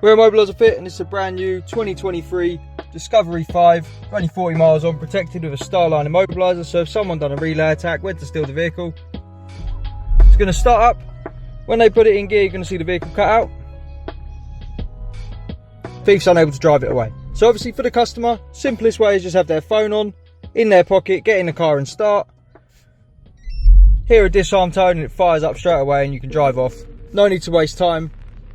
We're Immobiliser Fit, and this is a brand new 2023 Discovery 5, only 40 miles on, protected with a Starline Immobiliser. So if someone done a relay attack, went to steal the vehicle, it's going to start up. When they put it in gear, you're going to see the vehicle cut out. Thief's unable to drive it away. So obviously for the customer, simplest way is just have their phone on, in their pocket, get in the car and start. Hear a disarm tone and it fires up straight away and you can drive off. No need to waste time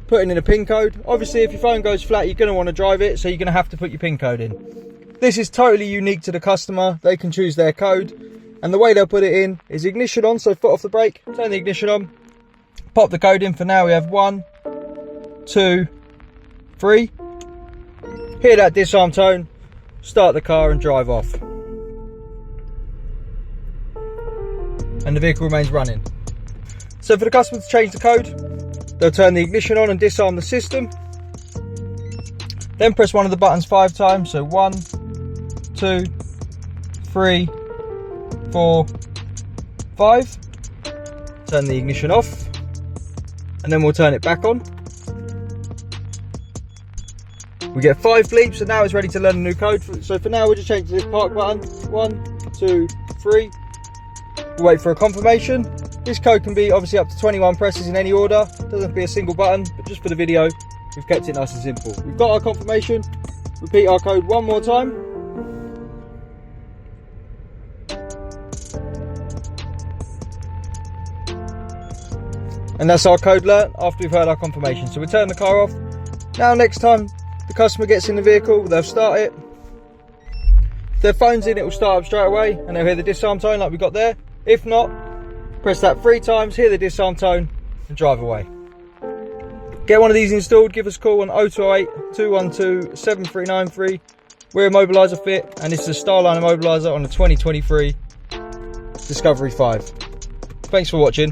putting in a PIN code. Obviously if your phone goes flat, you're going to want to drive it, so you're going to have to put your PIN code in. This is totally unique to the customer. They can choose their code, and the way they'll put it in is ignition on, so foot off the brake, turn the ignition on, pop the code in. For now we have 1, 2, 3. Hear that disarm tone, start the car and drive off. And the vehicle remains running. So for the customer to change the code, they'll turn the ignition on and disarm the system. Then press one of the buttons 5 times. So 1, 2, 3, 4, 5. Turn the ignition off. And then we'll turn it back on. We get 5 bleeps, and now it's ready to learn a new code. So for now, we'll just change this park button. 1, 2, 3. We'll wait for a confirmation. This code can be obviously up to 21 presses in any order. Doesn't have to be a single button, but just for the video, we've kept it nice and simple. We've got our confirmation. Repeat our code one more time. And that's our code learnt after we've heard our confirmation. So we turn the car off. Now next time the customer gets in the vehicle, they'll start it. If their phone's in, it will start up straight away and they'll hear the disarm tone like we got there. If not, press that 3 times, hear the disarm tone and drive away. Get one of these installed, give us a call on 0208 212 7393. We're Immobiliser Fit, and this is a Starline Immobiliser on the 2023 Discovery 5. Thanks for watching.